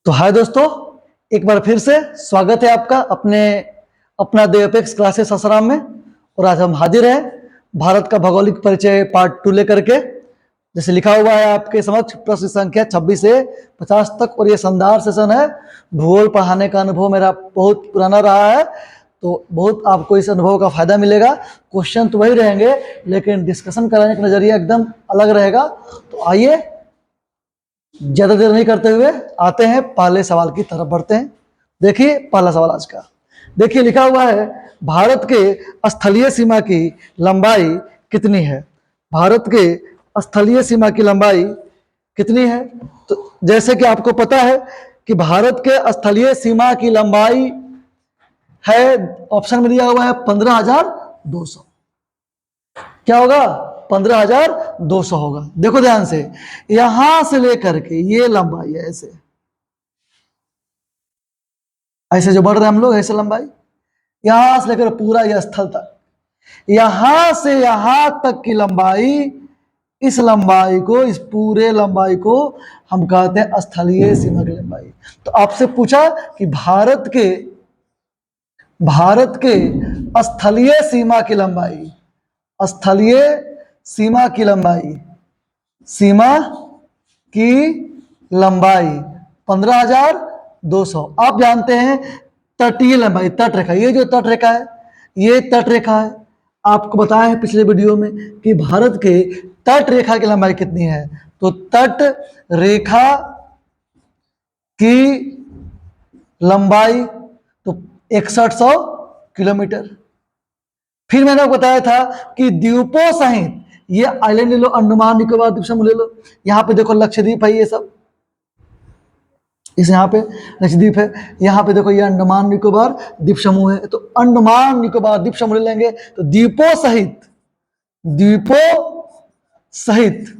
तो हाय दोस्तों, एक बार फिर से स्वागत है आपका अपना देवपेक्स क्लासेस आसाराम में। और आज हम हाजिर हैं भारत का भौगोलिक परिचय पार्ट 2 लेकर के। जैसे लिखा हुआ है आपके समक्ष प्रश्न संख्या 26 से 50 तक, और ये शानदार सेशन है। भूगोल पढ़ाने का अनुभव मेरा बहुत पुराना रहा है, तो बहुत आपको इस अनुभव का फायदा मिलेगा। क्वेश्चन तो वही रहेंगे, लेकिन डिस्कशन कराने का नजरिया एकदम अलग रहेगा। तो आइए ज्यादा देर नहीं करते हुए आते हैं पहले सवाल की तरफ बढ़ते हैं। देखिए पहला सवाल आज का, देखिए लिखा हुआ है भारत के स्थलीय सीमा की लंबाई कितनी है। भारत के स्थलीय सीमा की लंबाई कितनी है? तो जैसे कि आपको पता है कि भारत के स्थलीय सीमा की लंबाई है, ऑप्शन में दिया हुआ है 15,200। क्या होगा? 15,200 होगा। देखो ध्यान से, यहां से लेकर के ये लंबाई है, ऐसे ऐसे जो बढ़ रहे हैं हम लोग, ऐसे लंबाई यहां से लेकर पूरा यह स्थल तक, यहां से यहां तक की लंबाई, इस लंबाई को, इस पूरे लंबाई को हम कहते हैं स्थलीय सीमा की लंबाई। तो आपसे पूछा कि भारत के स्थलीय सीमा की लंबाई, स्थलीय सीमा की लंबाई, सीमा की लंबाई 15,200। आप जानते हैं तटीय लंबाई, तट रेखा, ये जो तट रेखा है, ये तट रेखा है। आपको बताया है पिछले वीडियो में कि भारत के तट रेखा की लंबाई कितनी है। तो तट रेखा की लंबाई तो 6100 किलोमीटर। फिर मैंने आपको बताया था कि द्वीपों सहित, ये आइलैंड ले लो, अंडमान निकोबार द्वीप समूह ले लो, यहाँ पे देखो लक्षद्वीप है, ये सब इस यहाँ पे लक्षद्वीप है, यहाँ पे देखो ये अंडमान निकोबार द्वीप समूह है। तो अंडमान निकोबार द्वीप समूह ले लेंगे, तो द्वीपों सहित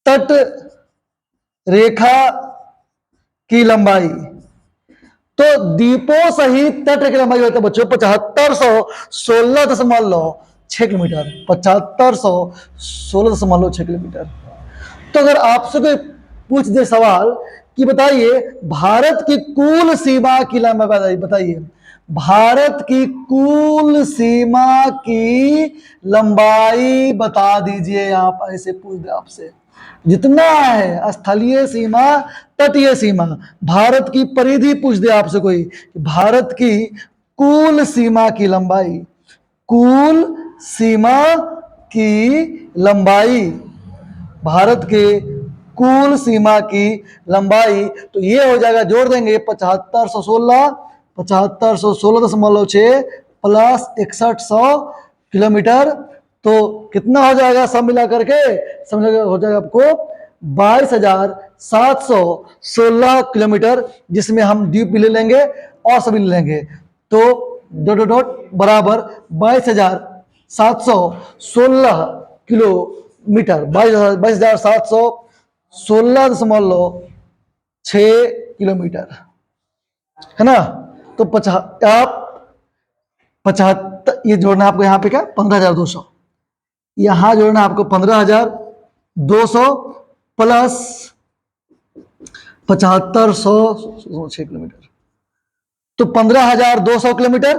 तट रेखा की लंबाई, तो द्वीपों सहित तट रेखा की लंबाई होता है बच्चों 7516.6 किलोमीटर। 7516.6 किलोमीटर। तो अगर आपसे कोई पूछ दे सवाल कि बताइए भारत की कुल सीमा की लंबाई बताइए, भारत की कुल सीमा की लंबाई बता दीजिए। आप ऐसे पूछ दे आपसे, जितना है स्थलीय सीमा, तटीय सीमा, भारत की परिधि पूछ दे आपसे कोई, भारत की कुल सीमा की लंबाई, कुल सीमा की लंबाई, भारत के कुल सीमा की लंबाई, तो ये हो जाएगा, जोड़ देंगे 7516 प्लस 6100 किलोमीटर। तो कितना हो जाएगा सब मिला करके? सब मिला हो जाएगा आपको 22,716 किलोमीटर, जिसमें हम द्वीप भी ले लेंगे और सभी ले लेंगे। तो डॉट बराबर 22,716 किलोमीटर, 22,716.6 किलोमीटर है ना। तो आप 75, ये जोड़ना आपको यहाँ पे क्या 15,200, यहाँ जोड़ना आपको 15,200 प्लस 7506 किलोमीटर, तो 15,200 किलोमीटर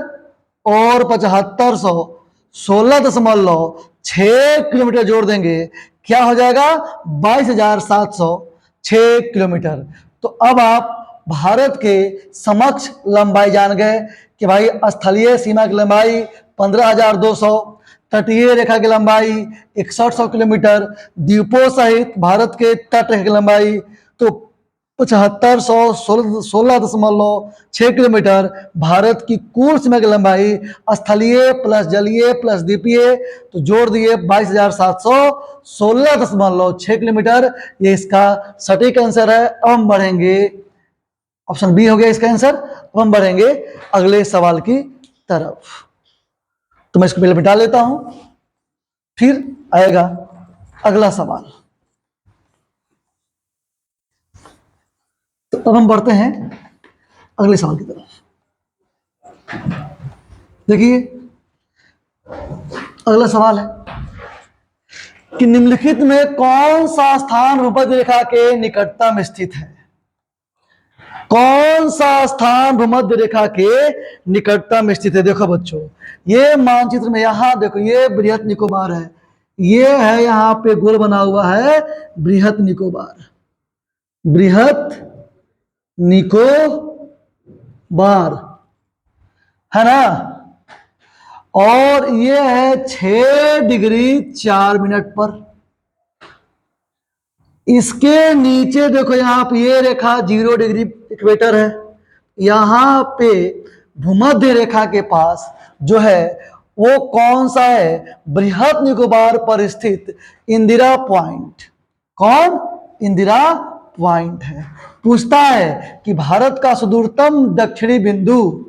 और 7516.6 किलोमीटर जोड़ देंगे, क्या हो जाएगा? 22,706 किलोमीटर। तो अब आप भारत के समक्ष लंबाई जान गए कि भाई स्थलीय सीमा की लंबाई 15,200, तटीय रेखा की लंबाई 6100 किलोमीटर, द्वीपों सहित भारत के तट रेखा की लंबाई तो 7516.6 किलोमीटर, भारत की कुल सीमा की लंबाई स्थलीय प्लस जलीय प्लस द्वीपीय, तो जोड़ दिए 22,716.6 किलोमीटर। ये इसका सटीक आंसर है। अब हम बढ़ेंगे, ऑप्शन बी हो गया इसका आंसर। अब हम बढ़ेंगे अगले सवाल की तरफ। तो मैं इसको पहले मिटा लेता हूं, फिर आएगा अगला सवाल। तो अब हम बढ़ते हैं अगले सवाल की तरफ। देखिए अगला सवाल है कि निम्नलिखित में कौन सा स्थान भूमध्य रेखा के निकटतम स्थित है? कौन सा स्थान भूमध्य रेखा के निकटतम स्थित है? देखो बच्चों, ये मानचित्र में यहां देखो, ये बृहत निकोबार है, ये है यहां पे गोल बना हुआ है बृहत निकोबार, बृहत निकोबार है ना। और ये है 6 डिग्री 4 मिनट पर। इसके नीचे देखो यहां पे ये रेखा 0 डिग्री इक्वेटर है, यहां पे भूमध्य रेखा के पास जो है वो कौन सा है? बृहत निकोबार पर स्थित इंदिरा पॉइंट। कौन? इंदिरा पॉइंट है। पूछता है कि भारत का सुदूरतम दक्षिणी बिंदु,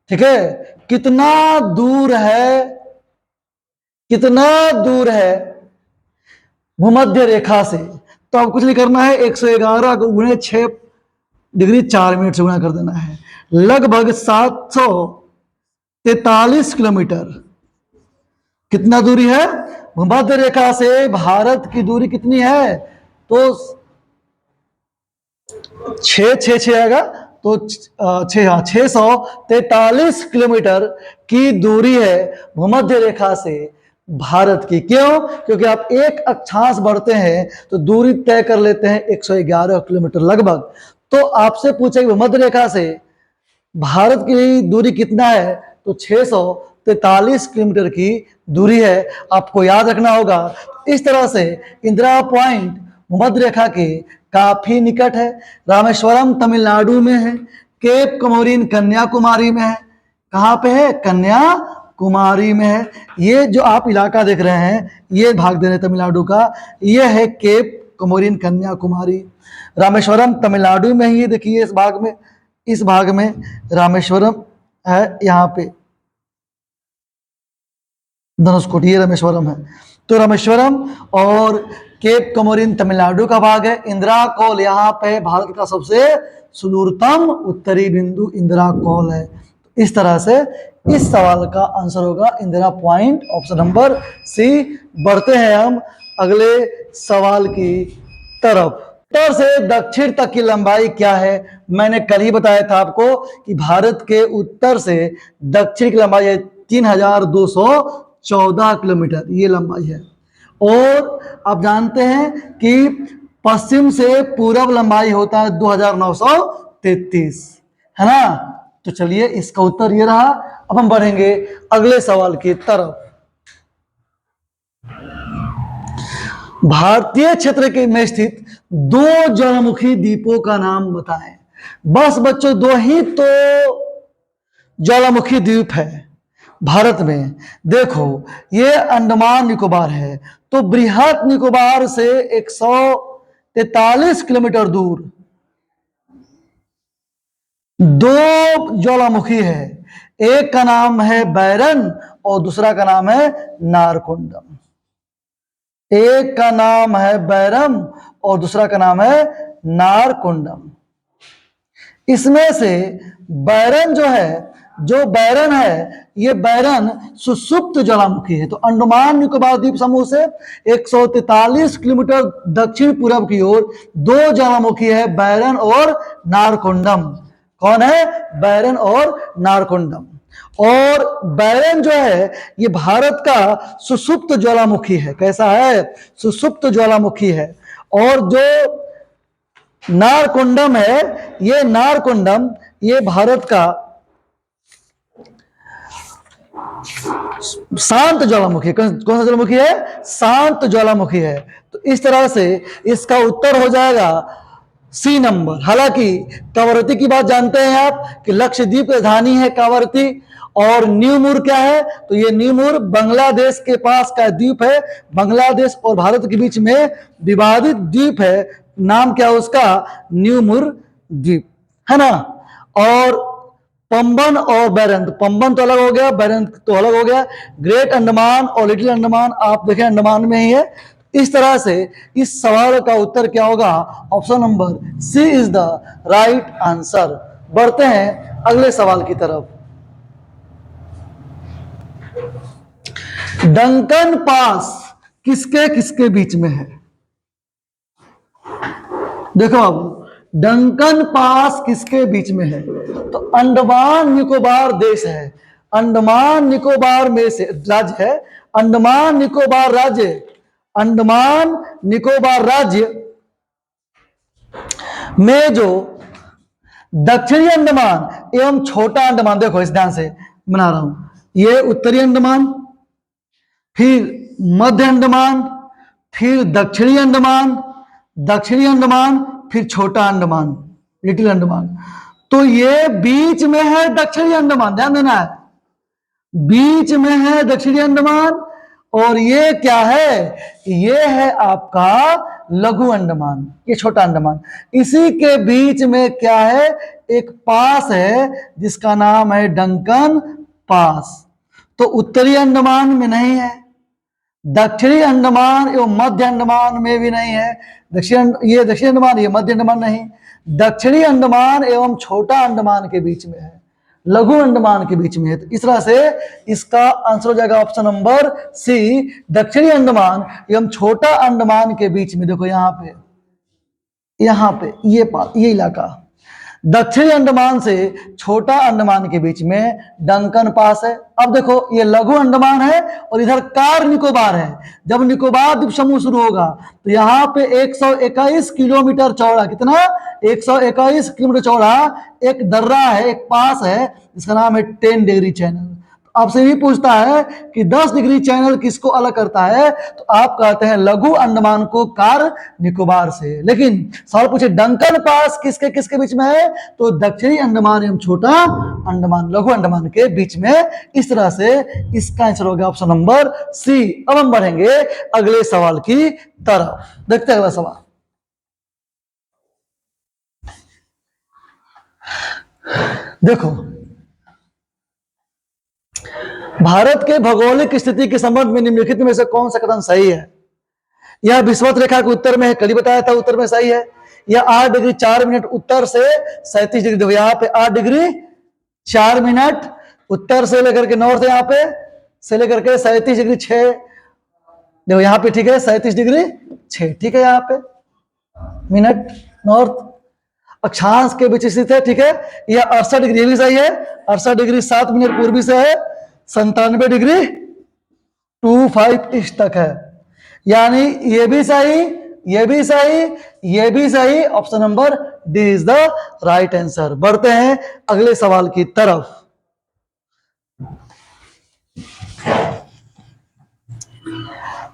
ठीक है, कितना दूर है, कितना दूर है भूमध्य रेखा से? तो अब कुछ नहीं करना है, 111 को गुणे 6 डिग्री 4 मिनट से गुणा कर देना है, लगभग 743 किलोमीटर। कितना दूरी है? भूमध्य रेखा से भारत की दूरी कितनी है? तो 6 आएगा, तो 643 किलोमीटर की दूरी है भूमध्य रेखा से भारत की। क्यों? क्योंकि आप एक अक्षांश बढ़ते हैं तो दूरी तय कर लेते हैं 111 किलोमीटर लगभग। तो आपसे पूछे कि भूमध्य रेखा से भारत की दूरी कितना है? तो 643 किलोमीटर की दूरी है, आपको याद रखना होगा। इस तरह से इंदिरा पॉइंट भूमध्य रेखा के काफी निकट है। रामेश्वरम तमिलनाडु में है, केप कमोरिन कन्याकुमारी में है। कहाँ पे है? कन्याकुमारी में है। ये जो आप इलाका देख रहे हैं, ये भाग दे रहे हैं तमिलनाडु का, ये है केप कमोरिन कन्याकुमारी। रामेश्वरम तमिलनाडु में ही, देखिए इस भाग में रामेश्वरम है, यहाँ पे धनुषकोटी, ये रामेश्वरम है। तो रामेश्वरम और केप कमोरिन तमिलनाडु का भाग है। इंदिरा कौल यहाँ पे भारत का सबसे सुदूरतम उत्तरी बिंदु इंदिरा कौल है। इस तरह से इस सवाल का आंसर होगा Indira point, option number C. बढ़ते हैं हम अगले सवाल की तरफ। उत्तर से दक्षिण तक की लंबाई क्या है? मैंने कल ही बताया था आपको कि भारत के उत्तर से दक्षिण की लंबाई है 3214 किलोमीटर, ये लंबाई है। और आप जानते हैं कि पश्चिम से पूरब लंबाई होता है 2933, है ना। तो चलिए इसका उत्तर ये रहा। अब हम बढ़ेंगे अगले सवाल की तरफ। भारतीय क्षेत्र के में स्थित 2 ज्वालामुखी द्वीपों का नाम बताएं। बस बच्चों, 2 ही तो ज्वालामुखी द्वीप है भारत में। देखो, ये अंडमान निकोबार है, तो बृहत निकोबार से 143 किलोमीटर दूर 2 ज्वालामुखी है। एक का नाम है बैरन और दूसरा का नाम है नारकुंडम। एक का नाम है बैरम और दूसरा का नाम है नारकुंडम। इसमें से बैरन जो है, ये बैरन सुषुप्त ज्वालामुखी है। तो अंडमान निकोबार द्वीप समूह से 143 किलोमीटर दक्षिण पूर्व की ओर 2 ज्वालामुखी है, बैरन और नारकुंडम। कौन है? बैरन और नारकुंडम। और बैरन जो है ये भारत का सुषुप्त ज्वालामुखी है। कैसा है? सुषुप्त ज्वालामुखी है। और जो नारकुंडम है, ये भारत का शांत ज्वालामुखी। कौन सा ज्वालामुखी है? शांत ज्वालामुखी है। तो इस तरह से इसका उत्तर हो जाएगा सी नंबर। हालांकि कावरती की बात जानते हैं आप कि लक्षद्वीप राजधानी है कावरती। और न्यूमुर क्या है? तो ये न्यूमुर बांग्लादेश के पास का द्वीप है। बांग्लादेश और भारत के बीच में विवादित द्वीप है। नाम क्या है उसका? न्यूमुर द्वीप, है ना। और पंबन और बैरन, पंबन तो अलग हो गया, बैरन तो अलग हो गया। ग्रेट अंडमान और लिटिल अंडमान आप देखें अंडमान में ही है। इस तरह से इस सवाल का उत्तर क्या होगा? Option number C is the right answer. बढ़ते हैं अगले सवाल की तरफ। डंकन पास किसके किसके बीच में है? देखो अब डंकन पास किसके बीच में है? तो अंडमान निकोबार देश है, अंडमान निकोबार में से राज्य है, अंडमान निकोबार राज्य, अंडमान निकोबार राज्य में जो दक्षिणी अंडमान एवं छोटा अंडमान, देखो इस ध्यान से बना रहा हूं, ये उत्तरी अंडमान, फिर मध्य अंडमान, फिर दक्षिणी अंडमान, दक्षिणी अंडमान, फिर छोटा अंडमान, लिटिल अंडमान। तो ये बीच में है दक्षिणी अंडमान, ध्यान देना है, बीच में है दक्षिणी अंडमान। और ये क्या है? ये है आपका लघु अंडमान, ये छोटा अंडमान। इसी के बीच में क्या है? एक पास है जिसका नाम है डंकन पास। तो उत्तरी अंडमान में नहीं है, दक्षिणी अंडमान एवं मध्य अंडमान में भी नहीं है, ये दक्षिणी अंडमान, ये मध्य अंडमान नहीं, दक्षिणी अंडमान एवं छोटा अंडमान के बीच में है, लघु अंडमान के बीच में है। तो इस तरह से इसका आंसर हो जाएगा ऑप्शन नंबर सी, दक्षिणी अंडमान एवं छोटा अंडमान के बीच में। देखो यहां पे ये इलाका दक्षिणी अंडमान से छोटा अंडमान के बीच में डंकन पास है। अब देखो ये लघु अंडमान है और इधर कार निकोबार है। जब निकोबार द्वीप समूह शुरू होगा तो यहाँ पे 121 किलोमीटर चौड़ा, कितना? 121 किलोमीटर चौड़ा एक दर्रा है, एक पास है, जिसका नाम है 10 डिग्री चैनल। आपसे भी पूछता है कि 10 डिग्री चैनल किसको अलग करता है, तो आप कहते हैं लघु अंडमान को कार निकोबार से। लेकिन सवाल पूछे डंकन पास किसके किसके बीच में है, तो दक्षिणी अंडमान एवं छोटा अंडमान, लघु अंडमान के बीच में। इस तरह से इसका आंसर हो गया ऑप्शन नंबर सी। अब हम बढ़ेंगे अगले सवाल की तरफ। देखते हैं अगला सवाल। देखो भारत के भौगोलिक स्थिति के संबंध में निम्नलिखित में से कौन सा कथन सही है? यह विषुवत रेखा के उत्तर में है, कल ही बताया था उत्तर में सही है। यह 8 डिग्री 4 मिनट उत्तर से 37 डिग्री, देखो यहाँ पे 8 डिग्री 4 मिनट उत्तर से लेकर के नॉर्थ, यहाँ पे से लेकर के 37 डिग्री 6, देखो यहाँ पे ठीक है 37 डिग्री 6, ठीक है, यहाँ पे मिनट नॉर्थ अक्षांश के बीच स्थित है, ठीक है। यह 68 डिग्री, ये भी सही है, 68 डिग्री 7 मिनट पूर्वी से है, 97 डिग्री 25 ईस्ट तक है, यानी ये भी सही, ये भी सही, ये भी सही। Option number D is the right answer. बढ़ते हैं अगले सवाल की तरफ।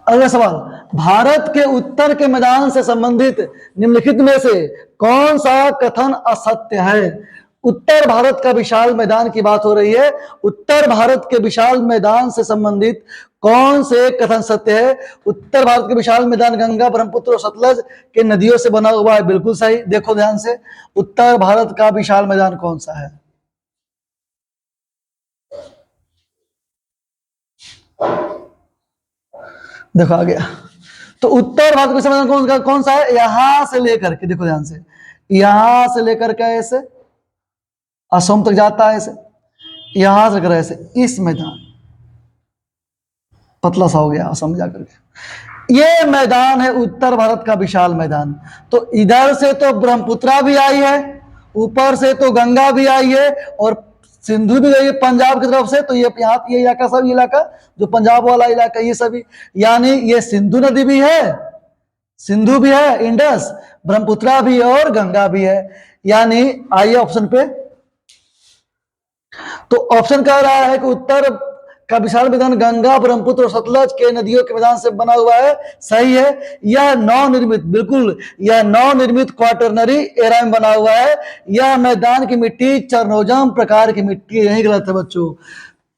अगला सवाल, भारत के उत्तर के मैदान से संबंधित निम्नलिखित में से कौन सा कथन असत्य है? उत्तर भारत का विशाल मैदान की बात हो रही है। उत्तर भारत के विशाल मैदान से संबंधित कौन से कथन सत्य है? उत्तर भारत के विशाल मैदान गंगा, ब्रह्मपुत्र और सतलज के नदियों से बना हुआ है, बिल्कुल सही। देखो ध्यान से, उत्तर भारत का विशाल मैदान कौन सा है? देखो आ गया। तो उत्तर भारत का विशाल मैदान कौन सा है? यहां से लेकर के, देखो ध्यान से, यहां से लेकर के ऐसे असम तक जाता है, ऐसे यहां से लेकर ऐसे, इस मैदान पतला सा हो गया असम जाकर के, ये मैदान है उत्तर भारत का विशाल मैदान। तो इधर से तो ब्रह्मपुत्रा भी आई है, ऊपर से तो गंगा भी आई है, और सिंधु भी गई है पंजाब की तरफ से। तो ये यहाँ ये इलाका, सब इलाका जो पंजाब वाला इलाका, ये सभी, यानी ये सिंधु नदी भी है, सिंधु भी है, इंडस, ब्रह्मपुत्रा भी है और गंगा भी है। यानी आइए ऑप्शन पे, तो ऑप्शन कह रहा है कि उत्तर का विशाल मैदान गंगा, ब्रह्मपुत्र और सतलज के नदियों के मैदान से बना हुआ है, सही है। यह नवनिर्मित, बिल्कुल यह नवनिर्मित क्वार्टरनरी एरा में बना हुआ है। यह मैदान की मिट्टी चरनोजम प्रकार की मिट्टी है, यही गलत है बच्चों।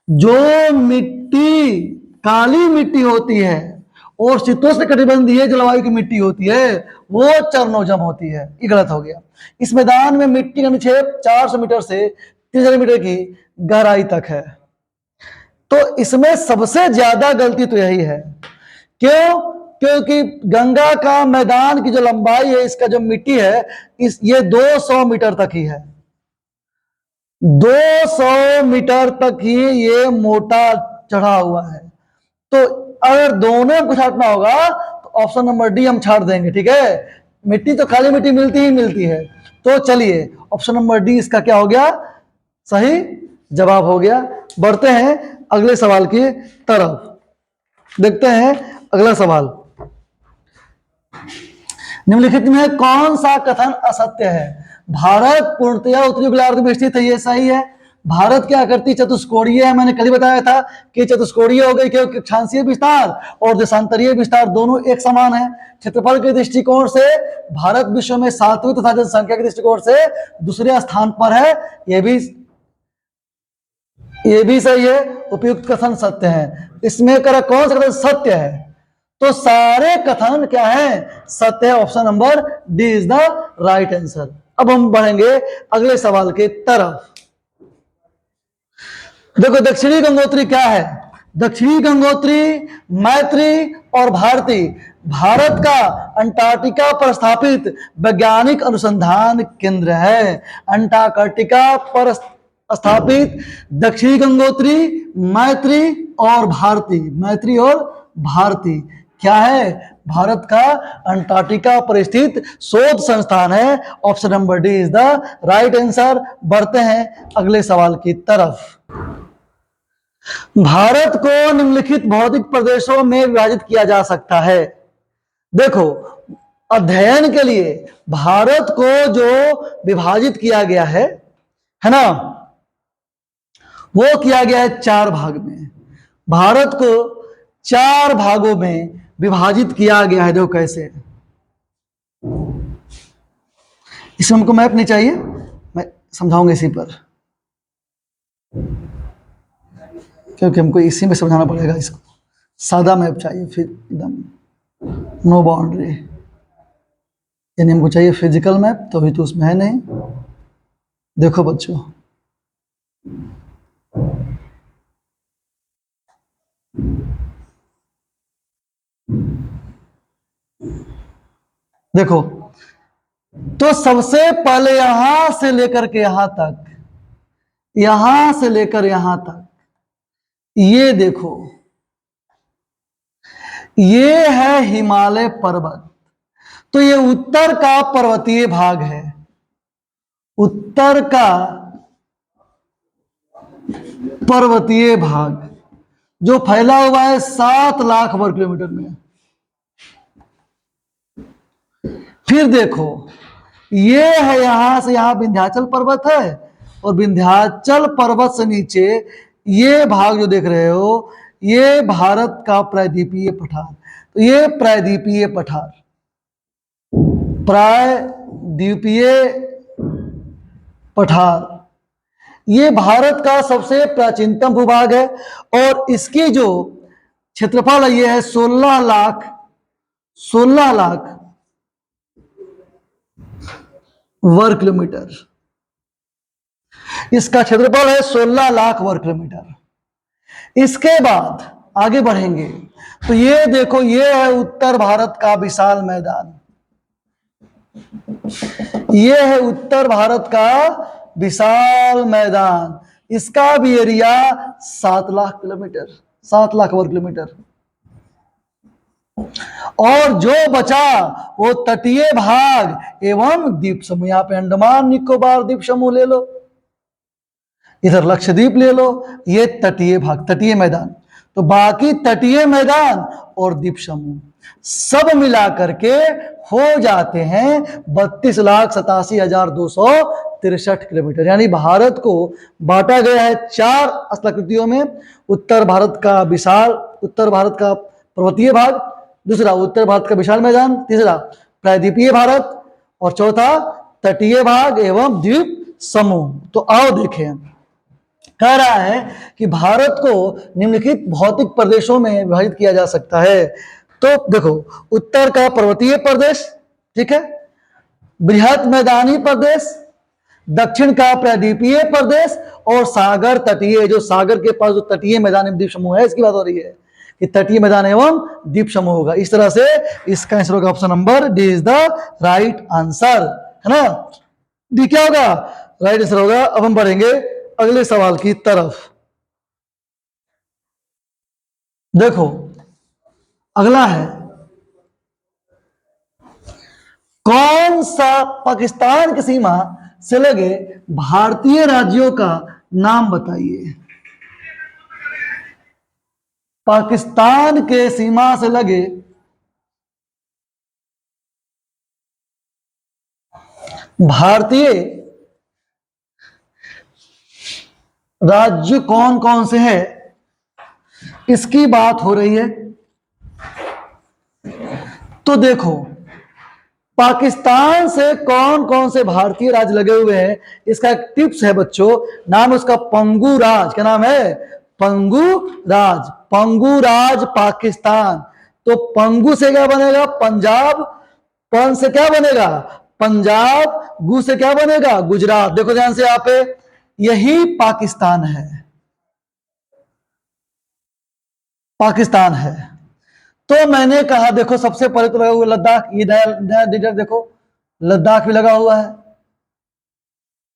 जो मिट्टी काली मिट्टी होती है और शीतोष्ण कटिबंधीय जलवायु की मिट्टी होती है, वो चरनोजम होती है, ये गलत हो गया। इस मैदान में मिट्टी का निक्षेप 400 मीटर से 3000 मीटर की गहराई तक है। तो इसमें सबसे ज्यादा गलती तो यही है। क्यों? क्योंकि गंगा का मैदान की जो लंबाई है, इसका जो मिट्टी है, ये 200 मीटर तक ही है, 200 मीटर तक ही ये मोटा चढ़ा हुआ है। तो अगर दोनों को छांटना होगा तो ऑप्शन नंबर डी हम छाट देंगे, ठीक है। मिट्टी तो काली मिट्टी मिलती ही मिलती है। तो चलिए ऑप्शन नंबर डी इसका क्या हो गया, सही जवाब हो गया। बढ़ते हैं अगले सवाल की तरफ। देखते हैं अगला सवाल। निम्नलिखित में कौन सा कथन असत्य है? भारत पूर्णतया उत्तरी गोलार्ध में स्थित है, ये सही है। भारत की आकृति चतुष्कोणीय है, मैंने कल ही बताया था कि चतुष्कोणीय हो गई क्योंकि अक्षांशीय विस्तार और देशांतरीय विस्तार दोनों एक समान है। क्षेत्रफल के दृष्टिकोण से भारत विश्व में 7वें तथा जनसंख्या के दृष्टिकोण से दूसरे स्थान पर है, यह भी सही है। उपयुक्त कथन सत्य है। इसमें कौन सा कथन सत्य है? तो सारे कथन क्या है, सत्य है। Option number D is the right answer. अब हम बढ़ेंगे अगले सवाल की तरफ। देखो दक्षिणी गंगोत्री क्या है? दक्षिणी गंगोत्री, मैत्री और भारती भारत का अंटार्कटिका पर स्थापित वैज्ञानिक अनुसंधान केंद्र है। अंटार्कटिका पर स्थापित दक्षिणी गंगोत्री, मैत्री और भारती, मैत्री और भारती क्या है? भारत का अंटार्कटिका पर स्थित शोध संस्थान है। Option number D is the right answer. बढ़ते हैं अगले सवाल की तरफ। भारत को निम्नलिखित भौतिक प्रदेशों में विभाजित किया जा सकता है। देखो अध्ययन के लिए भारत को जो विभाजित किया गया है ना, वो किया गया है 4 भाग में। भारत को 4 भागों में विभाजित किया गया है। देखो कैसे, इसमें हमको मैप नहीं चाहिए, मैं समझाऊंगा इसी पर, क्योंकि हमको इसी में समझाना पड़ेगा। इसको सादा मैप चाहिए, फिर एकदम नो बाउंड्री, यानी हमको चाहिए फिजिकल मैप, तो अभी तो उसमें है नहीं। देखो बच्चों, देखो तो सबसे पहले यहां से लेकर के यहां तक, यहां से लेकर यहां तक, ये देखो ये है हिमालय पर्वत। तो ये उत्तर का पर्वतीय भाग है, उत्तर का पर्वतीय भाग जो फैला हुआ है 7 लाख वर्ग किलोमीटर में। फिर देखो ये है, यहां से यहां विंध्याचल पर्वत है, और विंध्याचल पर्वत से नीचे ये भाग जो देख रहे हो, ये भारत का प्रायद्वीपीय पठार। तो ये प्रायद्वीपीय पठार, प्रायद्वीपीय पठार, ये भारत का सबसे प्राचीनतम भूभाग है, और इसकी जो क्षेत्रफल है ये है 16 लाख वर्ग किलोमीटर। इसका क्षेत्रफल है 16 लाख वर्ग किलोमीटर। इसके बाद आगे बढ़ेंगे तो ये देखो, ये है उत्तर भारत का विशाल मैदान, ये है उत्तर भारत का विशाल मैदान। इसका भी एरिया 7 लाख किलोमीटर, 7 लाख वर्ग किलोमीटर। और जो बचा वो तटीय भाग एवं द्वीप समूह। यहां पे अंडमान निकोबार द्वीप समूह ले लो, इधर लक्षद्वीप ले लो, ये तटीय भाग, तटीय मैदान। तो बाकी तटीय मैदान और द्वीप समूह सब मिला करके हो जाते हैं 32,87,263 किलोमीटर। यानी भारत को बांटा गया है 4 स्थलाकृतियों में। उत्तर भारत का विशाल, उत्तर भारत का पर्वतीय भाग, दूसरा उत्तर भारत का विशाल मैदान, तीसरा प्रायद्वीपीय भारत, और चौथा तटीय भाग एवं द्वीप समूह। तो आओ देखें, कह रहा है कि भारत को निम्नलिखित भौतिक प्रदेशों में विभाजित किया जा सकता है। तो देखो उत्तर का पर्वतीय प्रदेश, ठीक है, बृहद मैदानी प्रदेश, दक्षिण का प्रायद्वीपीय प्रदेश, और सागर तटीय, जो सागर के पास जो तटीय मैदान एवं द्वीप समूह है, इसकी बात हो रही है कि तटीय मैदान एवं द्वीप समूह होगा। इस तरह से इसका आंसर होगा option number D is the right answer, है ना। डी क्या होगा? राइट आंसर होगा। अब हम बढ़ेंगे अगले सवाल की तरफ। देखो अगला है, कौन सा पाकिस्तान की सीमा से लगे भारतीय राज्यों का नाम बताइए। पाकिस्तान के सीमा से लगे भारतीय राज्य कौन कौन से हैं, इसकी बात हो रही है। तो देखो, पाकिस्तान से कौन कौन से भारतीय राज्य लगे हुए हैं, इसका एक टिप्स है बच्चों, नाम उसका पंगु राज। क्या नाम है? पंगु राज। पंगु राज पाकिस्तान। तो पंगु से क्या बनेगा? पंजाब। पन से क्या बनेगा? पंजाब। गु से क्या बनेगा? गुजरात। देखो ध्यान से, यहाँ पे यही पाकिस्तान है, पाकिस्तान है। तो मैंने कहा देखो, सबसे पहले तो लगा हुआ लद्दाख, ये नया डिटेल देखो, लद्दाख भी लगा हुआ है।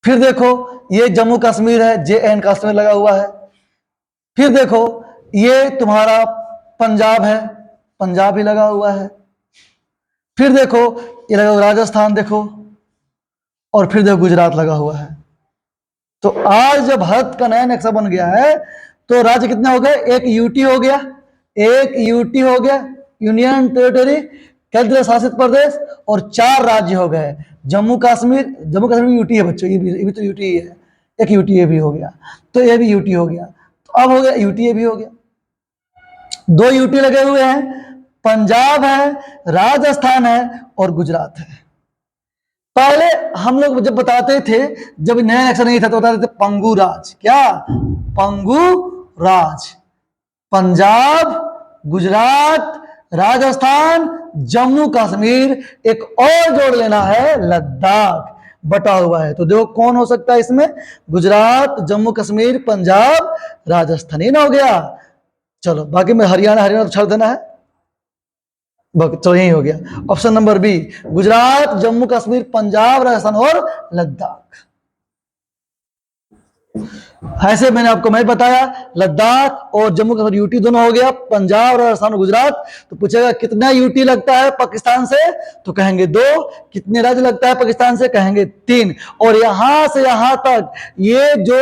फिर देखो ये जम्मू कश्मीर है, JN कश्मीर लगा हुआ है। फिर देखो ये तुम्हारा पंजाब है, पंजाब भी लगा हुआ है। फिर देखो ये लगा हुआ राजस्थान, देखो, और फिर देखो गुजरात लगा हुआ है। तो आज जब भारत का नया नक्शा बन गया है, तो राज्य कितने हो गए? एक यूटी हो गया, एक यूटी हो गया, यूनियन टेरिटरी, केंद्र शासित प्रदेश, और 4 राज्य हो गए। जम्मू कश्मीर, जम्मू कश्मीर में यूटी है बच्चों, ये भी तो यूटी है, एक यूटी भी हो गया, तो ये भी यूटी हो गया। तो अब हो गया यूटी भी हो गया, 2 यूटी लगे हुए हैं, पंजाब है, राजस्थान है और गुजरात है। पहले हम लोग जब बताते थे, जब नया नक्शा नहीं था, तो बताते थे पंगु राज। क्या? पंगु राज। पंजाब, गुजरात, राजस्थान, जम्मू कश्मीर, एक और जोड़ लेना है, लद्दाख बटा हुआ है। तो देखो कौन हो सकता है इसमें? गुजरात, जम्मू कश्मीर, पंजाब, राजस्थान। ही ना हो गया। चलो बाकी में हरियाणा, हरियाणा तो छोड़ देना है, चलो यही हो गया। Option number B, Gujarat, Jammu Kashmir, Punjab, Rajasthan और लद्दाख। ऐसे मैंने आपको मैं बताया, लद्दाख और जम्मू कश्मीर यूटी दोनों हो गया, पंजाब, राजस्थान और गुजरात। तो पूछेगा कितना यूटी लगता है पाकिस्तान से, तो कहेंगे 2। कितने राज्य लगता है पाकिस्तान से, कहेंगे 3। और यहां से यहां तक ये जो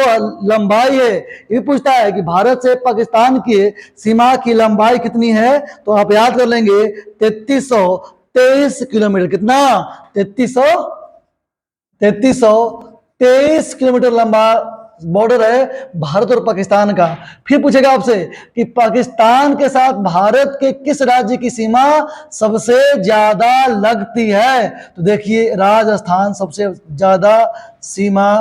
लंबाई है, ये पूछता है कि भारत से पाकिस्तान की सीमा की लंबाई कितनी है, तो आप याद कर लेंगे 3323 किलोमीटर। कितना? 3323 किलोमीटर लंबा बॉर्डर है भारत और पाकिस्तान का। फिर पूछेगा आपसे कि पाकिस्तान के साथ भारत के किस राज्य की सीमा सबसे ज्यादा लगती है, तो देखिए राजस्थान सबसे ज्यादा सीमा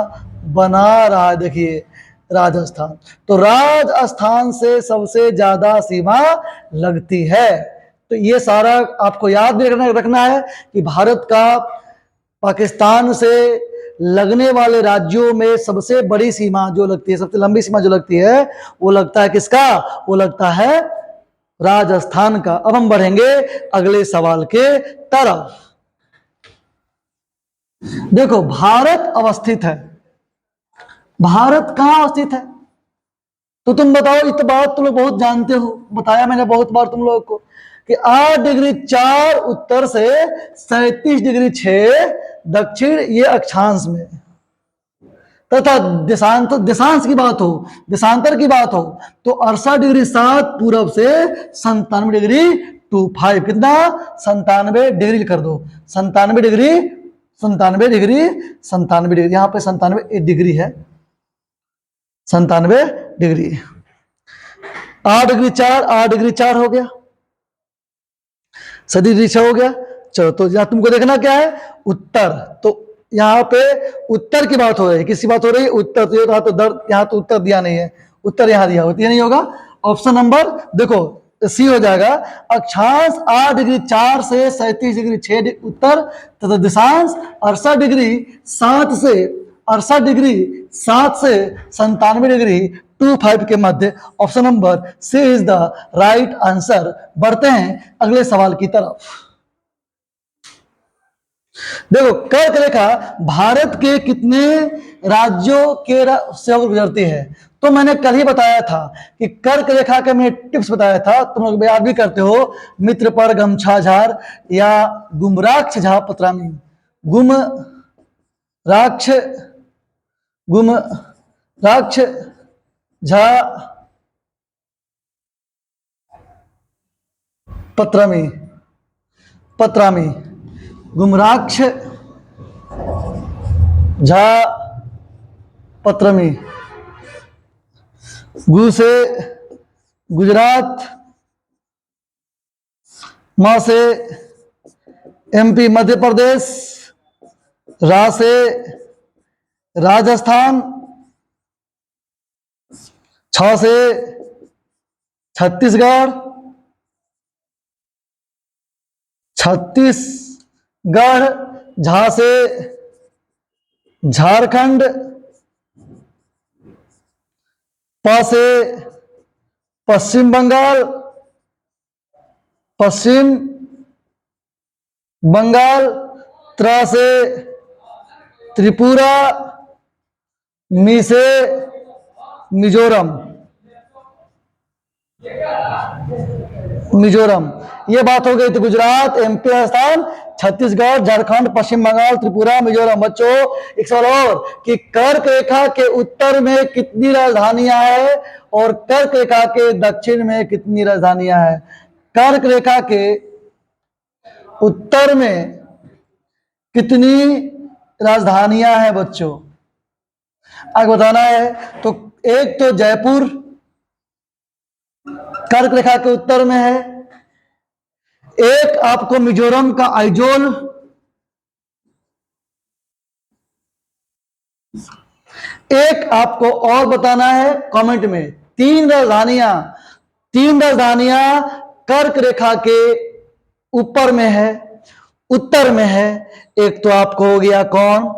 बना रहा है। देखिए राजस्थान, तो राजस्थान से सबसे ज्यादा सीमा लगती है। तो ये सारा आपको याद भी रखना है कि भारत का पाकिस्तान से लगने वाले राज्यों में सबसे बड़ी सीमा जो लगती है, सबसे लंबी सीमा जो लगती है, वो लगता है किसका? वो लगता है राजस्थान का। अब हम बढ़ेंगे अगले सवाल के तरफ। देखो भारत अवस्थित है, भारत कहां अवस्थित है? तो तुम बताओ, इतना बात तुम लोग बहुत जानते हो, बताया मैंने बहुत बार तुम लोगों को कि 8 डिग्री 4 उत्तर से 37 डिग्री 6 दक्षिण, ये अक्षांश में, तथा देशांश की बात हो, देशांतर की बात हो, तो 68 डिग्री 7 पूरब से 97 डिग्री 25। कितना? 97 डिग्री कर दो, 97 डिग्री, 97 डिग्री, 97 डिग्री, यहां पे 97 डिग्री है, 97 डिग्री। 8 डिग्री 4, 8 डिग्री 4 हो गया, 7 डिग्री 6 हो गया। चलो तो यहां तुमको देखना क्या है? उत्तर। तो यहाँ पे उत्तर की बात हो रही है, किसकी बात हो रही है? उत्तर। तो यहाँ तो उत्तर दिया नहीं है, उत्तर यहाँ दिया होती है, नहीं होगा। ऑप्शन नंबर देखो सी हो जाएगा। अक्षांश 8 डिग्री 4 से 37 डिग्री 6 उत्तर, तथा दिशांश 68 डिग्री 7 से 97 डिग्री 25 के मध्य। Option number C is the right answer. बढ़ते हैं अगले सवाल की तरफ। देखो कर्क रेखा भारत के कितने राज्यों के से गुजरती है, तो मैंने कल ही बताया था कि कर्क रेखा के मैंने टिप्स बताया था, तुम लोग याद भी करते हो, मित्र पर गमछा झार या गुमराक्ष झा पत्रामी, गुम राक्ष गुम राक्ष झा पत्रामी पत्रामी गुमराक्ष झा पत्रमी, गु से गुजरात, म से एमपी मध्य प्रदेश, रा से राजस्थान, छ से छत्तीसगढ़, छत्तीसगढ़, झा से झारखंड, प से पश्चिम बंगाल, पश्चिम बंगाल, त्र से त्रिपुरा, मी से मिजोरम, मिजोरम। ये बात हो गई थी गुजरात, एमपी, राजस्थान, छत्तीसगढ़, झारखंड, पश्चिम बंगाल, त्रिपुरा, मिजोरम। बच्चों एक सवाल और कि कर्क रेखा के उत्तर में कितनी राजधानियां हैं और कर्क रेखा के दक्षिण में कितनी राजधानियां हैं? कर्क रेखा के उत्तर में कितनी राजधानियां हैं बच्चों? आगे बताना है। तो एक तो जयपुर कर्क रेखा के उत्तर में है, एक आपको मिजोरम का आइजोल, एक आपको और बताना है कमेंट में। तीन राजधानियां कर्क रेखा के ऊपर में है, उत्तर में है। एक तो आपको हो गया कौन?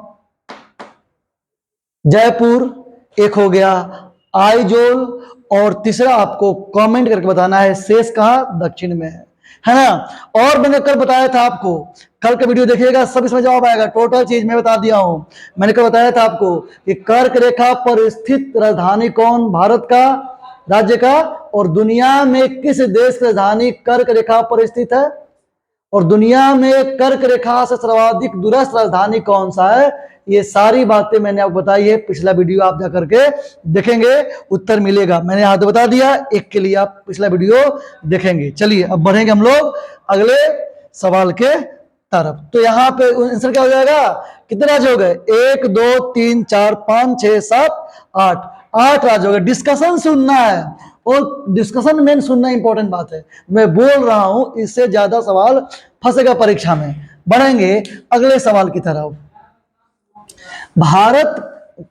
जयपुर, एक हो गया आइजोल, और तीसरा आपको कमेंट करके बताना है शेष कहां? दक्षिण में है ना। और मैंने कल बताया था आपको, कल का वीडियो देखिएगा सब इसमें जवाब आएगा। टोटल चीज मैं बता दिया हूं। मैंने कल बताया था आपको कि कर्क रेखा पर स्थित राजधानी कौन भारत का राज्य का, और दुनिया में किस देश की राजधानी कर्क रेखा पर स्थित है, और दुनिया में कर्क रेखा से सर्वाधिक दूरस्थ राजधानी कौन सा है। ये सारी बातें मैंने आपको बताई है। पिछला वीडियो आप जाकर के देखेंगे, उत्तर मिलेगा। मैंने यहाँ तो बता दिया, एक के लिए आप पिछला वीडियो देखेंगे। चलिए अब बढ़ेंगे हम लोग अगले सवाल के तरफ। तो यहाँ पे आंसर क्या हो जाएगा? कितने राज्य हो गए? 1 2 3 4 5 6 7 8 राज्य हो गए। डिस्कशन सुनना है, और डिस्कशन मेन सुनना इंपॉर्टेंट बात है। मैं बोल रहा हूं, इससे ज्यादा सवाल फंसेगा परीक्षा में। बढ़ेंगे अगले सवाल की तरफ। भारत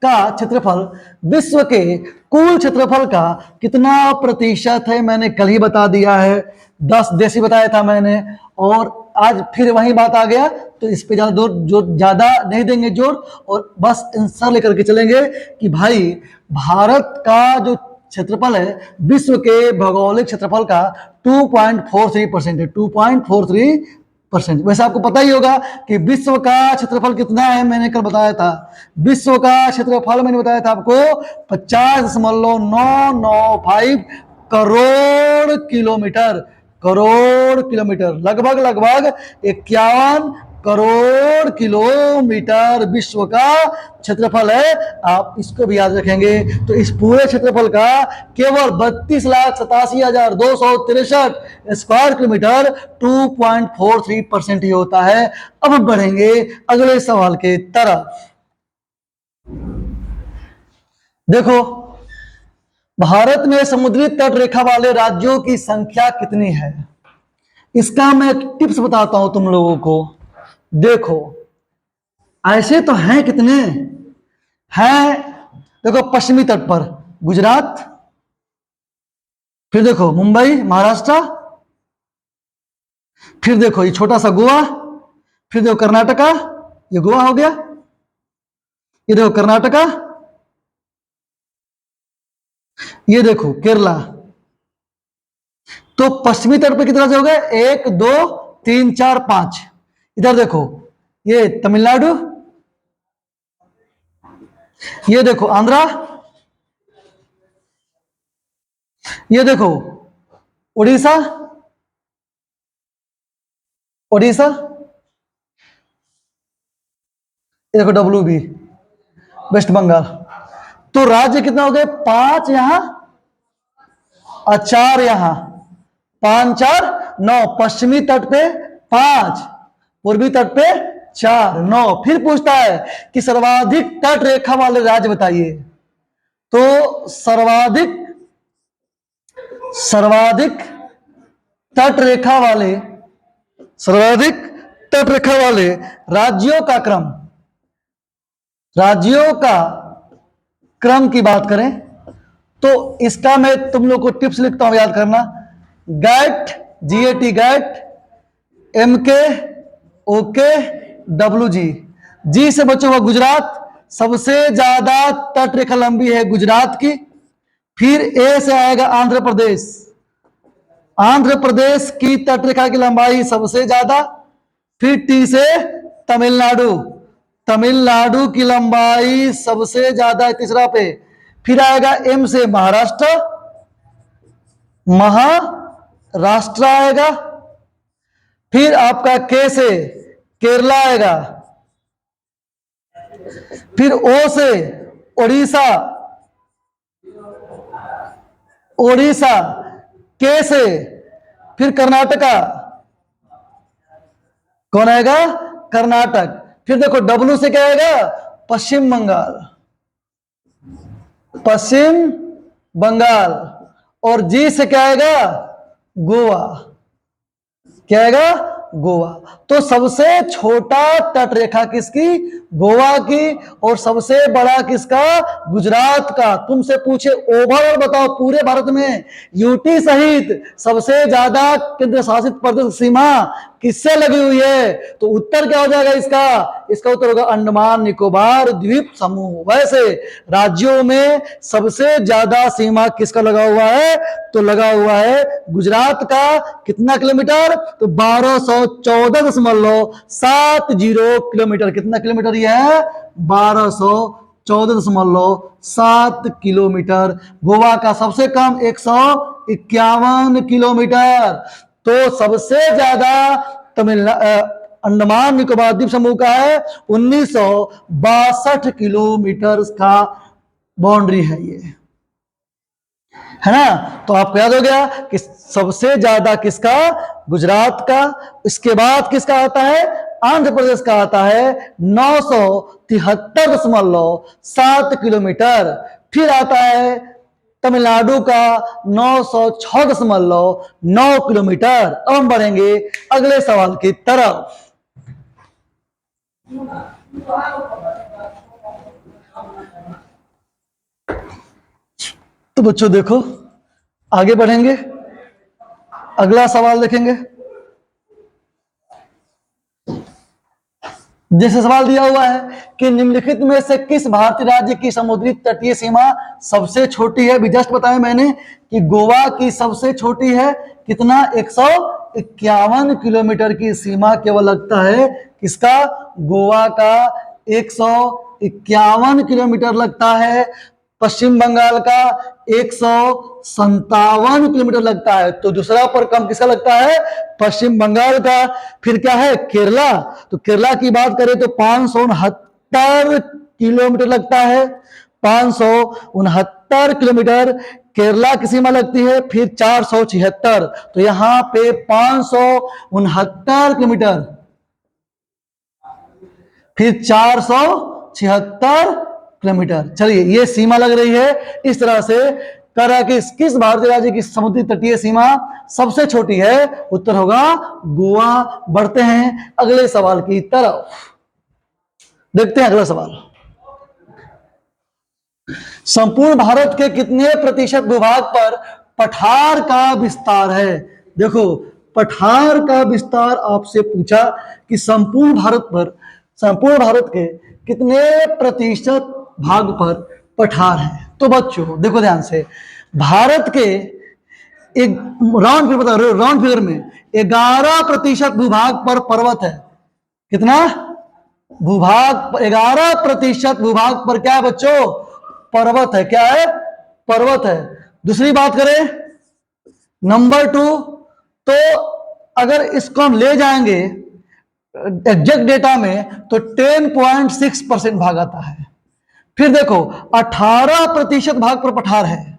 का क्षेत्रफल विश्व के कुल क्षेत्रफल का कितना प्रतिशत है? मैंने कल ही बता दिया है, 10 देश ही बताया था मैंने, और आज फिर वही बात आ गया। तो इस पे ज्यादा नहीं देंगे जोर, और बस आंसर लेकर के चलेंगे कि भाई भारत का जो क्षेत्रफल है विश्व के भौगोलिक क्षेत्रफल का 2.43% है। 2.43%। वैसे आपको पता ही होगा कि विश्व का क्षेत्रफल कितना है। मैंने कल बताया था विश्व का क्षेत्रफल, मैंने बताया था आपको 50.995 करोड़ किलोमीटर। लगभग 51 करोड़ किलोमीटर विश्व का क्षेत्रफल है। आप इसको भी याद रखेंगे। तो इस पूरे क्षेत्रफल का केवल 32,87,263 स्क्वायर किलोमीटर 2.43% ही होता है। अब बढ़ेंगे अगले सवाल के तरफ। देखो, भारत में समुद्री तट रेखा वाले राज्यों की संख्या कितनी है? इसका मैं टिप्स बताता हूं तुम लोगों को। देखो, ऐसे तो हैं कितने हैं। देखो, पश्चिमी तट पर गुजरात, फिर देखो मुंबई महाराष्ट्र, फिर देखो ये छोटा सा गोवा, फिर देखो कर्नाटका, ये गोवा हो गया, ये देखो कर्नाटका, ये देखो केरला। तो पश्चिमी तट पे कितने राज्य हो गए? 1 2 3 4 5। इधर देखो ये तमिलनाडु, ये देखो आंध्रा, ये देखो उड़ीसा, उड़ीसा, ये देखो WB वेस्ट बंगाल। तो राज्य कितना हो गए? 5 यहां और 4 यहां, 5 4 9। पश्चिमी तट पे 5, पूर्वी तट पे 4 9। फिर पूछता है कि सर्वाधिक तट रेखा वाले राज्य बताइए। तो सर्वाधिक तट रेखा वाले, सर्वाधिक तट रेखा वाले राज्यों का क्रम, राज्यों का क्रम की बात करें तो इसका मैं तुम लोग को टिप्स लिखता हूं, याद करना। GAT, GAT GAT, MK OK WG। जी से बच्चों का गुजरात, सबसे ज्यादा तट रेखा लंबी है गुजरात की। फिर A से आएगा आंध्र प्रदेश, आंध्र प्रदेश की तट रेखा की लंबाई सबसे ज्यादा। फिर T से तमिलनाडु, तमिलनाडु की लंबाई सबसे ज्यादा है तीसरा पे। फिर आएगा M से महाराष्ट्र, महाराष्ट्र आएगा। फिर आपका K से केरला आएगा। फिर O से ओडिशा, ओडिशा। K से फिर कर्नाटका, कौन आएगा? कर्नाटक। फिर देखो W से क्या आएगा? पश्चिम बंगाल, पश्चिम बंगाल। और G से क्या आएगा? गोवा, क्या आएगा? गोवा। तो सबसे छोटा तट रेखा किसकी? गोवा की। और सबसे बड़ा किसका? गुजरात का। तुमसे पूछे ओवरऑल बताओ पूरे भारत में यूटी सहित सबसे ज्यादा केंद्र शासित प्रदेश सीमा किससे लगी हुई है? तो उत्तर क्या हो जाएगा इसका? इसका उत्तर होगा अंडमान निकोबार द्वीप समूह। वैसे राज्यों में सबसे ज्यादा सीमा किसका लगा हुआ है? तो लगा हुआ है गुजरात का। कितना किलोमीटर? तो 1214.70 किलोमीटर। कितना किलोमीटर ये है? 1214.7 किलोमीटर। गोवा का सबसे कम 151 किलोमीटर। तो सबसे ज्यादा अंडमान निकोबार द्वीप समूह का है 1962 किलोमीटर का बाउंड्री है ये, है ना। तो आपको याद हो गया कि सबसे ज्यादा किसका? गुजरात का। इसके बाद किसका आता है? आंध्र प्रदेश का आता है 973.7 किलोमीटर। फिर आता है तमिलनाडु का 906.9 किलोमीटर। अब हम बढ़ेंगे अगले सवाल की तरफ। तो बच्चों देखो आगे बढ़ेंगे, अगला सवाल देखेंगे। जैसे सवाल दिया हुआ है कि निम्नलिखित में से किस भारतीय राज्य की समुद्री तटीय सीमा सबसे छोटी है? भी जस्ट बताया मैंने कि गोवा की सबसे छोटी है। कितना? 151 किलोमीटर की सीमा केवल लगता है किसका? गोवा का 151 किलोमीटर लगता है। पश्चिम बंगाल का 157 किलोमीटर लगता है। तो दूसरा पर कम किसका लगता है? पश्चिम बंगाल का। फिर क्या है? केरला। तो केरला की बात करें तो 569 किलोमीटर लगता है। 569 किलोमीटर केरला की सीमा लगती है। फिर 476, तो यहां पे 569 किलोमीटर, फिर 476 किलोमीटर। चलिए ये सीमा लग रही है इस तरह से। कह रहा है कि किस भारतीय राज्य की समुद्री तटीय सीमा सबसे छोटी है? उत्तर होगा गोवा। बढ़ते हैं अगले सवाल की तरफ, देखते हैं अगला सवाल। संपूर्ण भारत के कितने प्रतिशत भूभाग पर पठार का विस्तार है? देखो पठार का विस्तार आपसे पूछा कि संपूर्ण भारत के कितने प्रतिशत भाग पर पठार है। तो बच्चों देखो ध्यान से, भारत के एक राउंड फिगर बता रहे हो, राउंड फिगर में 11% भूभाग पर पर्वत है। कितना? भूभाग 11% भूभाग पर क्या है बच्चों? पर्वत है। क्या है? पर्वत है। दूसरी बात करें नंबर 2, तो अगर इसको हम ले जाएंगे एग्जैक्ट डेटा में तो 10.6% भाग आता है। फिर देखो 18% भाग पर पठार है।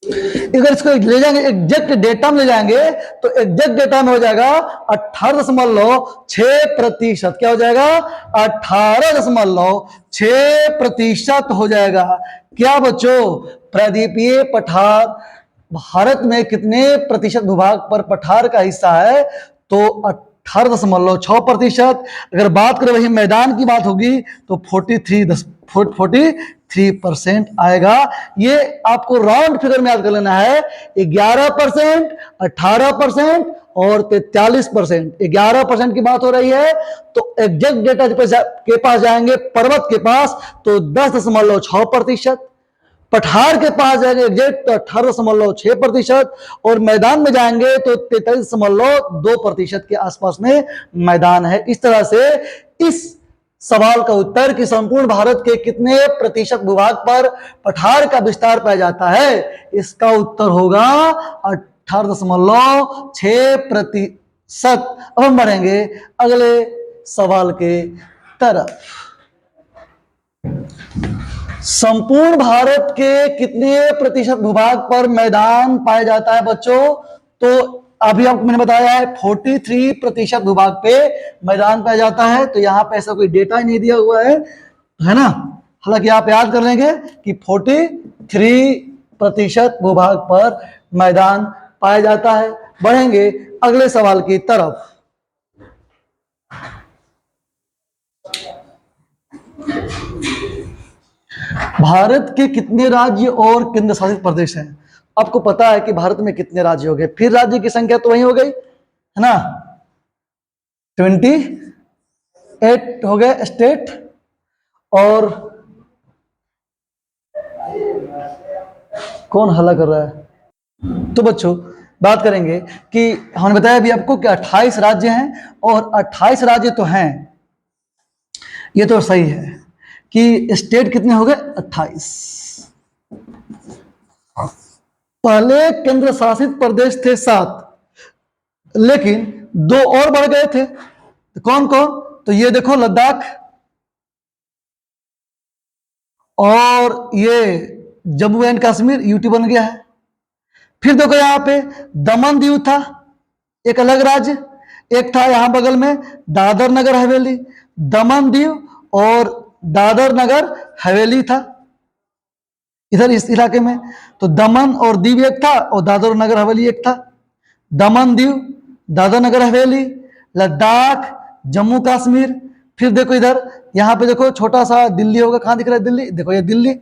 अगर इसको ले जाएंगे एग्जैक्ट डेटा में ले जाएंगे तो एग्जैक्ट डेटा में हो जाएगा 18.6%। क्या हो जाएगा? 18.6% हो जाएगा। क्या बच्चों, प्रायद्वीपीय पठार भारत में कितने प्रतिशत भूभाग पर पठार का हिस्सा है? तो 18.6%। अगर बात करें वही मैदान की बात होगी तो 43% आएगा। ये आपको राउंड फिगर में याद कर लेना है। 11%, 18% और 43%। 11% की बात हो रही है तो एग्जैक्ट डेटा के पास जाएंगे, पर्वत के पास, तो 10.6%। पठार के पास जाएंगे एग्जैक्ट तो 18.6%। और मैदान में जाएंगे तो 43.2% के आसपास में मैदान है। इस तरह से इस सवाल का उत्तर कि संपूर्ण भारत के कितने प्रतिशत भूभाग पर पठार का विस्तार पाया जाता है, इसका उत्तर होगा 18.6%। अब हम बढ़ेंगे अगले सवाल के तरफ। संपूर्ण भारत के कितने प्रतिशत भूभाग पर मैदान पाया जाता है बच्चों? तो अभी आपको मैंने बताया है 43% भूभाग पे मैदान पाया जाता है। तो यहां पे ऐसा कोई डेटा ही नहीं दिया हुआ है ना। हालांकि आप याद कर लेंगे कि 43% भूभाग पर मैदान पाया जाता है। बढ़ेंगे अगले सवाल की तरफ। भारत के कितने राज्य और केंद्र शासित प्रदेश हैं? आपको पता है कि भारत में कितने राज्य हो गए, फिर राज्य की संख्या तो वही हो गई है ना, 28 हो गए स्टेट। और कौन हल्ला कर रहा है? तो बच्चों बात करेंगे कि हमने बताया अभी आपको कि 28 राज्य हैं, और 28 राज्य तो हैं, ये तो सही है कि स्टेट कितने हो गए? 28। पहले केंद्र शासित प्रदेश थे 7, लेकिन 2 और बढ़ गए थे। तो कौन कौन? तो ये देखो लद्दाख, और ये जम्मू एंड कश्मीर यूटी बन गया है। फिर देखो यहां पे दमन दीव था, एक अलग राज्य। एक था यहां बगल में दादर नगर हवेली, दमन दीव और दादर नगर हवेली था इधर इस इलाके में। तो दमन और दीव एक था और दादर नगर हवेली एक था। दमन दीव, दादर नगर हवेली, लद्दाख, जम्मू कश्मीर। फिर देखो इधर यहां पे देखो छोटा सा दिल्ली होगा, कहां दिख रहा है? दिल्ली, देखो ये दिल्ली,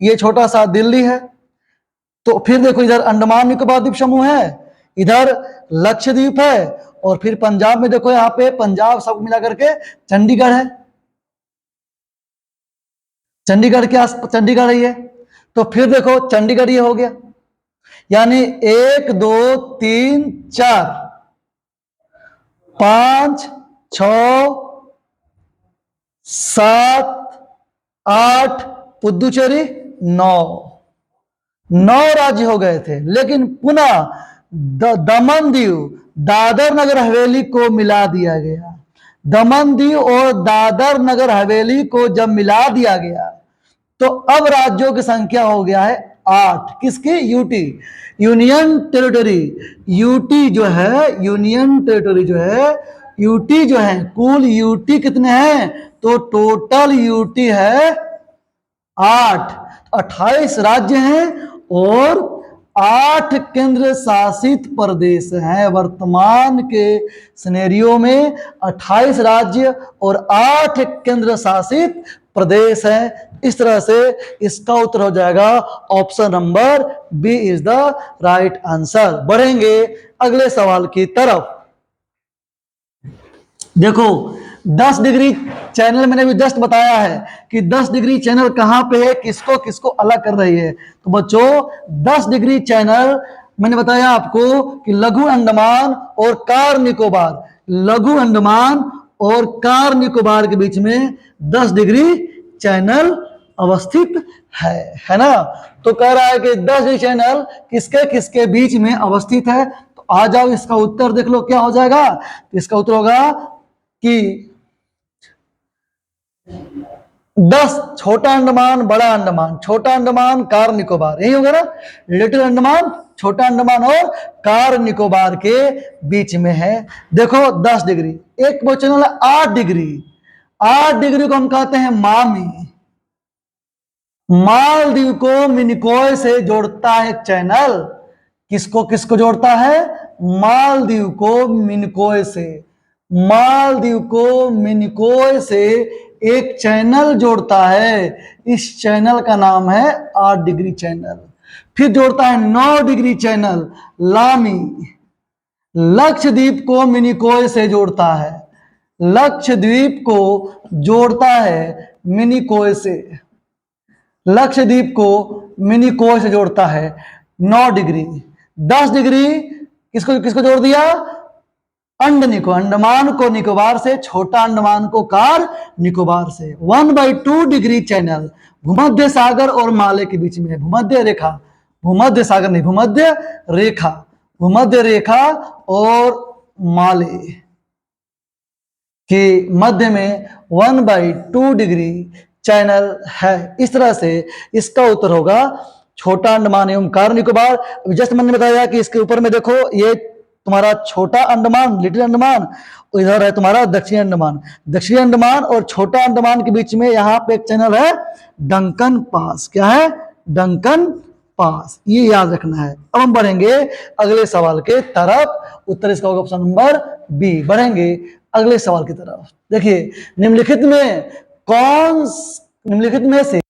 ये छोटा सा दिल्ली है। तो फिर देखो इधर अंडमान निकोबार द्वीप समूह है, इधर लक्षद्वीप है, और फिर पंजाब में देखो यहाँ पे पंजाब सब मिला करके चंडीगढ़ है। चंडीगढ़ के आस चंडीगढ़ ही है। तो फिर देखो चंडीगढ़ ये हो गया, यानी 1 2 3 4 5 6 7 8 पुदुचेरी 9 राज्य हो गए थे। लेकिन पुनः दमन दीव, दादर नगर हवेली को मिला दिया गया। दमन दीव और दादर नगर हवेली को जब मिला दिया गया तो अब राज्यों की संख्या हो गया है 8। किसकी? UT, union territory. यूटी जो है, यूनियन टेरिटरी जो है, यूटी जो है, कुल यूटी कितने हैं? तो टोटल यूटी है 8। 28 राज्य हैं और 8 केंद्र शासित प्रदेश हैं। वर्तमान के सिनेरियो में 28 राज्य और 8 केंद्र शासित प्रदेश हैं। इस तरह से इसका उत्तर हो जाएगा option number B is the right answer. बढ़ेंगे अगले सवाल की तरफ। देखो 10 डिग्री चैनल मैंने भी जस्ट बताया है कि 10 डिग्री चैनल कहां पे है, किसको किसको अलग कर रही है। तो बच्चों 10 डिग्री चैनल मैंने बताया आपको कि लघु अंडमान और कार निकोबार, लघु अंडमान और कार निकोबार के बीच में 10 डिग्री चैनल अवस्थित है ना। तो कह रहा है कि 10 डिग्री चैनल किसके किसके बीच में अवस्थित है। तो आ जाओ, इसका उत्तर देख लो क्या हो जाएगा। तो इसका उत्तर होगा कि 10 छोटा अंडमान बड़ा अंडमान, छोटा अंडमान कार निकोबार, यही होगा ना, लिटिल अंडमान छोटा अंडमान और कार निकोबार के बीच में है। देखो 10 डिग्री, एक वो चैनल है 8 डिग्री, 8 डिग्री को हम कहते हैं मामी। मालदीव को मिनिकॉय से जोड़ता है एक चैनल। किसको किसको जोड़ता है? मालदीव को मिनिकॉय से, मालदीव को मिनिकॉय से एक चैनल जोड़ता है। इस चैनल का नाम है 8 डिग्री चैनल। फिर जोड़ता है 9 डिग्री चैनल लामी। लक्षद्वीप को मिनिकॉय से जोड़ता है, लक्षद्वीप को जोड़ता है मिनिकॉय से, लक्षद्वीप को मिनिकॉय से जोड़ता है 9 डिग्री। 10 डिग्री किसको किसको जोड़ दिया? अंडनिको, अंडमान को निकोबार से, छोटा अंडमान को कार निकोबार से। 1/2 डिग्री चैनल भूमध्य सागर और माले के बीच में है। भूमध्य रेखा, भूमध्य सागर नहीं, भूमध्य रेखा, भूमध्य रेखा और माले के मध्य में 1/2 डिग्री चैनल है। इस तरह से इसका उत्तर होगा छोटा अंडमान एवं कार निकोबार। जस्ट मैंने बताया कि इसके ऊपर में देखो, ये तुम्हारा छोटा अंडमान लिटिल अंडमान, इधर है तुम्हारा दक्षिणी अंडमान। दक्षिणी अंडमान और छोटा अंडमान के बीच में यहाँ पे एक चैनल है डंकन पास। क्या है? डंकन पास, ये याद रखना है। अब हम बढ़ेंगे अगले सवाल के तरफ। उत्तर इसका होगा ऑप्शन नंबर बी। बढ़ेंगे अगले सवाल की तरफ। देखिए, निम्नलिखित में से